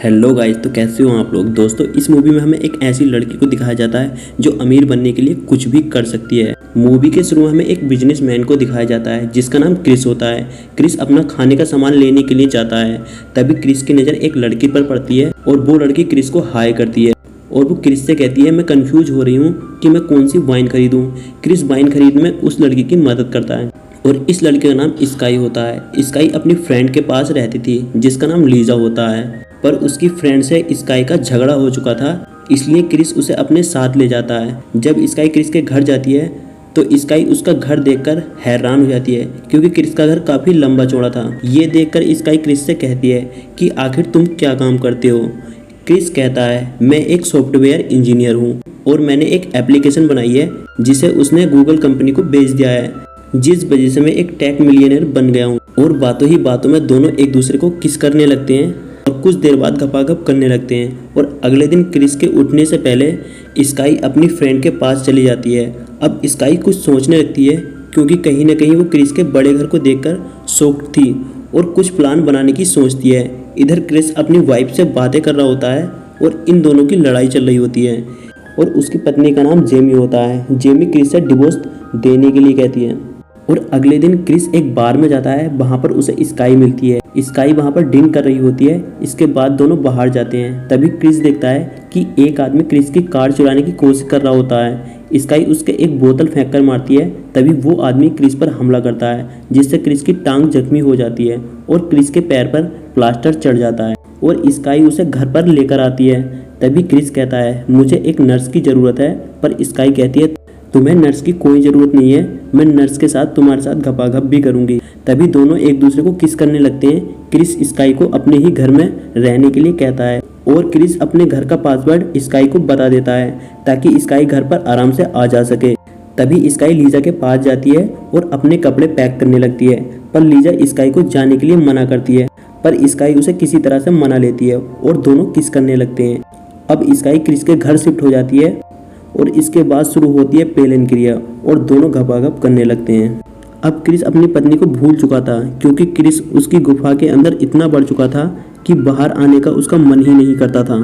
Hello guys, तो कैसे हो आप लोग। दोस्तों, इस मूवी में हमें एक ऐसी लड़की को दिखाया जाता है जो अमीर बनने के लिए कुछ भी कर सकती है। मूवी के शुरू में हमें एक बिजनेसमैन को दिखाया जाता है जिसका नाम क्रिस होता है। क्रिस अपना खाने का सामान लेने के लिए जाता है। तभी क्रिस की नज़र एक लड़की पर पड़ती है और वो लड़की क्रिस को हाय करती है और वो क्रिस से कहती है, मैं कंफ्यूज हो रही हूँ कि मैं कौन सी वाइन खरीदूँ। क्रिस वाइन खरीदने में उस लड़की की मदद करता है और इस लड़के का नाम स्काई होता है। स्काई अपनी फ्रेंड के पास रहती थी जिसका नाम लीजा होता है, पर उसकी फ्रेंड से स्काई का झगड़ा हो चुका था, इसलिए क्रिस उसे अपने साथ ले जाता है। जब स्काई क्रिस के घर जाती है तो स्काई उसका घर देखकर हैरान हो जाती है क्योंकि क्रिस का घर काफ़ी लंबा चौड़ा था। ये देखकर स्काई क्रिस से कहती है कि आखिर तुम क्या काम करते हो। क्रिस कहता है, मैं एक सॉफ्टवेयर इंजीनियर हूँ और मैंने एक एप्लीकेशन बनाई है जिसे उसने गूगल कंपनी को बेच दिया है, जिस वजह से मैं एक टेक मिलियनर बन गया हूँ। और बातों ही बातों में दोनों एक दूसरे को किस करने लगते हैं और कुछ देर बाद गपागप करने लगते हैं। और अगले दिन क्रिस के उठने से पहले स्काई अपनी फ्रेंड के पास चली जाती है। अब स्काई कुछ सोचने लगती है क्योंकि कहीं ना कहीं वो क्रिस के बड़े घर को देखकर शॉक्ड थी और कुछ प्लान बनाने की सोचती है। इधर क्रिस अपनी वाइफ से बातें कर रहा होता है और इन दोनों की लड़ाई चल रही होती है और उसकी पत्नी का नाम जेमी होता है। जेमी क्रिस से डिवोर्स देने के लिए कहती है और अगले दिन क्रिस एक बार में जाता है, वहाँ पर उसे स्काई मिलती है। स्काई वहाँ पर ड्रिंक कर रही होती है। इसके बाद दोनों बाहर जाते हैं। तभी क्रिस देखता है कि एक आदमी क्रिस की कार चुराने की कोशिश कर रहा होता है। स्काई उसके एक बोतल फेंक कर मारती है। तभी वो आदमी क्रिस पर हमला करता है जिससे क्रिस की टांग जख्मी हो जाती है और क्रिस के पैर पर प्लास्टर चढ़ जाता है और स्काई उसे घर पर लेकर आती है। तभी क्रिस कहता है, मुझे एक नर्स की ज़रूरत है, पर स्काई कहती है, तुम्हें नर्स की कोई ज़रूरत नहीं है, मैं नर्स के साथ तुम्हारे साथ घपाघप भी करूंगी। तभी दोनों एक दूसरे को किस करने लगते हैं। क्रिस स्काई को अपने ही घर में रहने के लिए कहता है और क्रिस अपने घर का पासवर्ड स्काई को बता देता है ताकि स्काई घर पर आराम से आ जा सके। तभी स्काई लीजा के पास जाती है और अपने कपड़े पैक करने लगती है, पर लीजा स्काई को जाने के लिए मना करती है, पर स्काई उसे किसी तरह से मना लेती है और दोनों किस करने लगते हैं। अब स्काई क्रिस के घर शिफ्ट हो जाती है और इसके बाद शुरू होती है पेलन क्रिया और दोनों घपाघप करने लगते हैं। अब क्रिस अपनी पत्नी को भूल चुका था क्योंकि क्रिस उसकी गुफा के अंदर इतना बढ़ चुका था कि बाहर आने का उसका मन ही नहीं करता था।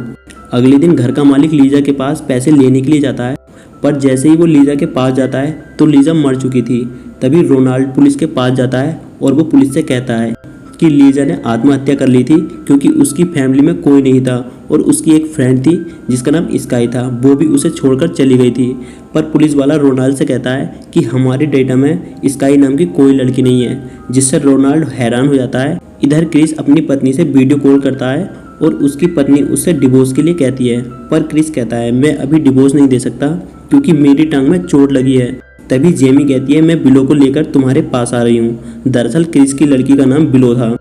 अगले दिन घर का मालिक लीजा के पास पैसे लेने के लिए जाता है, पर जैसे ही वो लीजा के पास जाता है तो लीजा मर चुकी थी। तभी रोनाल्ड पुलिस के पास जाता है और वो पुलिस से कहता है कि लीजा ने आत्महत्या कर ली थी क्योंकि उसकी फैमिली में कोई नहीं था और उसकी एक फ्रेंड थी जिसका नाम स्काई था, वो भी उसे छोड़कर चली गई थी। पर पुलिस वाला रोनाल्ड से कहता है कि हमारे डेटा में स्काई नाम की कोई लड़की नहीं है, जिससे रोनाल्ड हैरान हो जाता है। इधर क्रिस अपनी पत्नी से वीडियो कॉल करता है और उसकी पत्नी उससे डिवोर्स के लिए कहती है, पर क्रिस कहता है, मैं अभी डिवोर्स नहीं दे सकता क्योंकि मेरी टांग में चोट लगी है। तभी जेमी कहती है, मैं बिलो को लेकर तुम्हारे पास आ रही हूँ। दरअसल क्रिस की लड़की का नाम बिलो था।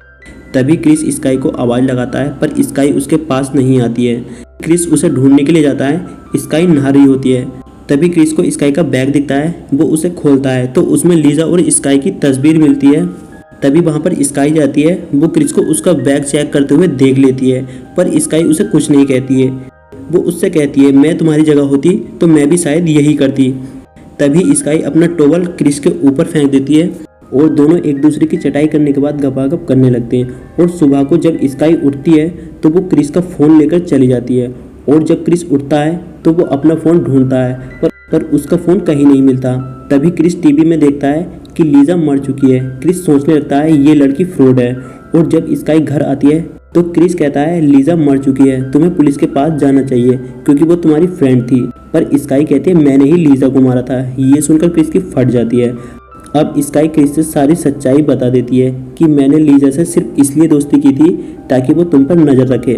तभी क्रिस स्काई को आवाज़ लगाता है, पर स्काई उसके पास नहीं आती है। क्रिस उसे ढूंढने के लिए जाता है। स्काई नहा रही होती है। तभी क्रिस को स्काई का बैग दिखता है, वो उसे खोलता है तो उसमें लीजा और स्काई की तस्वीर मिलती है। तभी वहाँ पर स्काई जाती है, वो क्रिस को उसका बैग चेक करते हुए देख लेती है, पर स्काई उसे कुछ नहीं कहती है। वो उससे कहती है, मैं तुम्हारी जगह होती तो मैं भी शायद यही करती। तभी स्काई अपना टॉवल क्रिस के ऊपर फेंक देती है और दोनों एक दूसरे की चटाई करने के बाद गपागप करने लगते हैं। और सुबह को जब स्काई उठती है तो वो क्रिस का फ़ोन लेकर चली जाती है और जब क्रिस उठता है तो वो अपना फ़ोन ढूंढता है, पर उसका फ़ोन कहीं नहीं मिलता। तभी क्रिस टीवी में देखता है कि लीजा मर चुकी है। क्रिस सोचने लगता है ये लड़की फ्रॉड है और जब स्काई घर आती है तो क्रिस कहता है, लीजा मर चुकी है, तुम्हें पुलिस के पास जाना चाहिए क्योंकि वो तुम्हारी फ्रेंड थी। पर स्काई कहती है, मैंने ही लीजा को मारा था। ये सुनकर क्रिस की फट जाती है। अब स्काई क्रिस से सारी सच्चाई बता देती है कि मैंने लीजा से सिर्फ इसलिए दोस्ती की थी ताकि वो तुम पर नज़र रखे।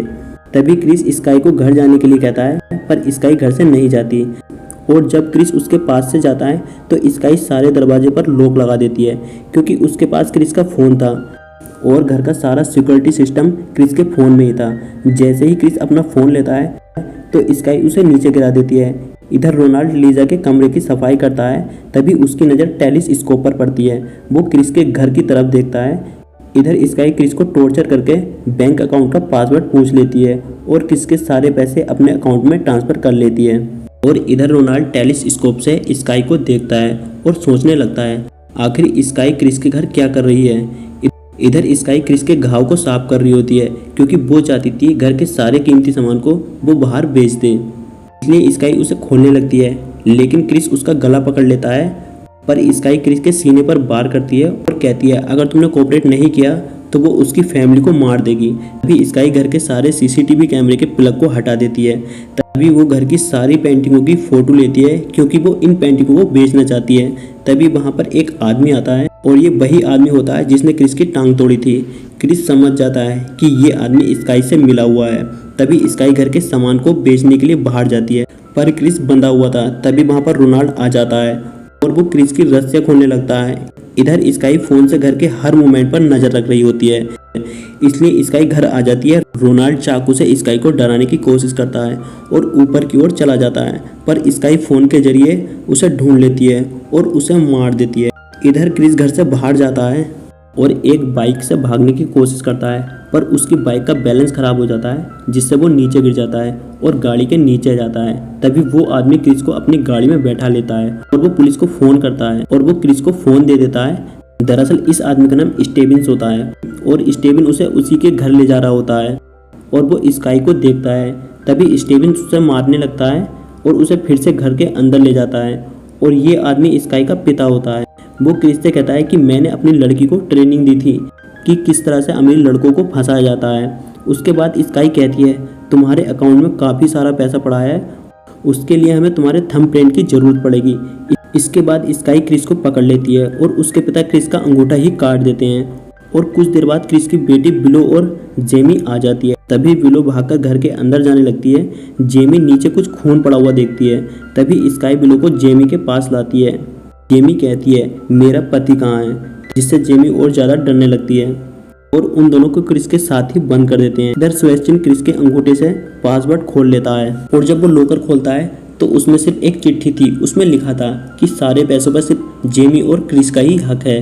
तभी क्रिस स्काई को घर जाने के लिए कहता है, पर स्काई घर से नहीं जाती और जब क्रिस उसके पास से जाता है तो स्काई सारे दरवाजे पर लॉक लगा देती है क्योंकि उसके पास क्रिस का फ़ोन था और घर का सारा सिक्योरिटी सिस्टम क्रिस के फ़ोन में ही था। जैसे ही क्रिस अपना फ़ोन लेता है तो स्काई उसे नीचे गिरा देती है। इधर रोनाल्ड लीजा के कमरे की सफाई करता है। तभी उसकी नज़र टेलीस्कोप पर पड़ती है। वो क्रिस के घर की तरफ देखता है। इधर स्काई क्रिस को टॉर्चर करके बैंक अकाउंट का पासवर्ड पूछ लेती है और क्रिस के सारे पैसे अपने अकाउंट में ट्रांसफ़र कर लेती है। और इधर रोनाल्ड टेलीस्कोप से स्काई को देखता है और सोचने लगता है, आखिर स्काई क्रिस के घर क्या कर रही है। इधर स्काई क्रिस के घाव को साफ कर रही होती है क्योंकि वो चाहती थी घर के सारे कीमती सामान को वो बाहर बेच दे। इसलिए स्काई उसे खोलने लगती है, लेकिन क्रिस उसका गला पकड़ लेता है। पर स्काई क्रिस के सीने पर वार करती है और कहती है अगर तुमने कोऑपरेट नहीं किया तो वो उसकी फैमिली को मार देगी। तभी स्काई घर के सारे सीसीटीवी कैमरे के प्लग को हटा देती है। तभी वो घर की सारी पेंटिंगों की फोटो लेती है क्योंकि वो इन पेंटिंगों को बेचना चाहती है। तभी वहाँ पर एक आदमी आता है और ये वही आदमी होता है जिसने क्रिस की टांग तोड़ी थी। क्रिस समझ जाता है कि ये आदमी स्काई से मिला हुआ है। तभी स्काई घर के सामान को बेचने के लिए बाहर जाती है, पर क्रिस बंधा हुआ था। तभी वहाँ पर रोनाल्ड आ जाता है और वो क्रिस की रस्सियाँ खोलने लगता है। इधर स्काई फोन से घर के हर मूवमेंट पर नजर रख रही होती है, इसलिए स्काई घर आ जाती है। रोनाल्ड चाकू से स्काई को डराने की कोशिश करता है और ऊपर की ओर चला जाता है, पर स्काई फोन के जरिए उसे ढूंढ लेती है और उसे मार देती है। इधर क्रिस घर से बाहर जाता है और एक बाइक से भागने की कोशिश करता है, पर उसकी बाइक का बैलेंस खराब हो जाता है जिससे वो नीचे गिर जाता है और गाड़ी के नीचे जाता है। तभी वो आदमी क्रिस को अपनी गाड़ी में बैठा लेता है और वो पुलिस को फोन करता है और वो क्रिस को फोन दे देता है। दरअसल इस आदमी का नाम स्टेविंस होता है और स्टेविन उसे उसी के घर ले जा रहा होता है और वो स्काई को देखता है। तभी स्टेविंस उसे मारने लगता है और उसे फिर से घर के अंदर ले जाता है और ये आदमी स्काई का पिता होता है। वो क्रिस से कहता है कि मैंने अपनी लड़की को ट्रेनिंग दी थी कि किस तरह से अमीर लड़कों को फंसाया जाता है। उसके बाद स्काई कहती है तुम्हारे अकाउंट में काफ़ी सारा पैसा पड़ा है, उसके लिए हमें तुम्हारे थंबप्रिंट की ज़रूरत पड़ेगी। इसके बाद स्काई क्रिस को पकड़ लेती है और उसके पिता क्रिस का अंगूठा ही काट देते हैं और कुछ देर बाद क्रिस की बेटी विलो और जेमी आ जाती है। तभी विलो भागकर घर के अंदर जाने लगती है। जेमी नीचे कुछ खून पड़ा हुआ देखती है। तभी स्काई विलो को जेमी के पास लाती है। जेमी कहती है मेरा पति कहाँ है, जिससे जेमी और ज़्यादा डरने लगती है और उन दोनों को क्रिस के साथ ही बंद कर देते हैं। इधर सेबेस्टियन क्रिस के अंगूठे से पासवर्ड खोल लेता है और जब वो लॉकर खोलता है तो उसमें सिर्फ एक चिट्ठी थी। उसमें लिखा था कि सारे पैसों पर सिर्फ जेमी और क्रिस का ही हक है।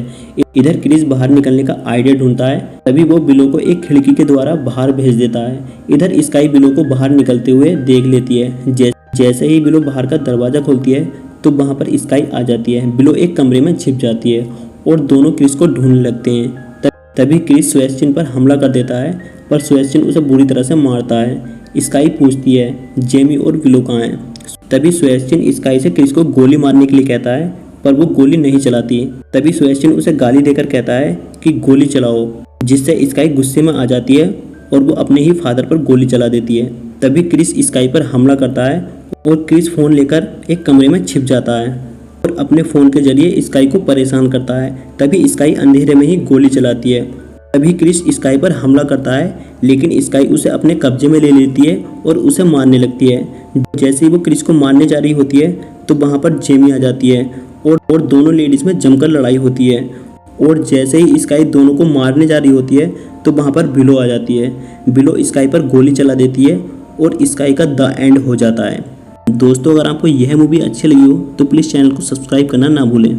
इधर क्रिस बाहर निकलने का आइडिया ढूंढता है। तभी वो बिलो को एक खिड़की के द्वारा बाहर भेज देता है। इधर स्काई बिलो को बाहर निकलते हुए देख लेती है। जैसे ही बिलो बाहर का दरवाजा खोलती है तो वहाँ पर स्काई आ जाती है। बिलो एक कमरे में छिप जाती है और दोनों क्रिस को ढूंढने लगते हैं। तभी क्रिस सेबेस्टियन पर हमला कर देता है, पर सेबेस्टियन उसे बुरी तरह से मारता है। स्काई पूछती है जेमी और विलो कहाँ हैं। तभी सेबेस्टियन स्काई से क्रिस को गोली मारने के लिए कहता है, पर वो गोली नहीं चलाती। तभी सेबेस्टियन उसे गाली देकर कहता है कि गोली चलाओ, जिससे स्काई गुस्से में आ जाती है और वो अपने ही फादर पर गोली चला देती है। तभी क्रिस स्काई पर हमला करता है और क्रिस फ़ोन लेकर एक कमरे में छिप जाता है और अपने फ़ोन के जरिए स्काई को परेशान करता है। तभी स्काई अंधेरे में ही गोली चलाती है। तभी क्रिस स्काई पर हमला करता है, लेकिन स्काई उसे अपने कब्जे में ले लेती है और उसे मारने लगती है। जैसे ही वो क्रिस को मारने जा रही होती है तो वहाँ पर जेमी आ जाती है और दोनों लेडीज़ में जमकर लड़ाई होती है। और जैसे ही स्काई दोनों को मारने जा रही होती है तो वहाँ पर बिलो आ जाती है। बिलो स्काई पर गोली चला देती है और स्काई का द एंड हो जाता है। दोस्तों, अगर आपको यह मूवी अच्छी लगी हो तो प्लीज़ चैनल को सब्सक्राइब करना ना भूलें।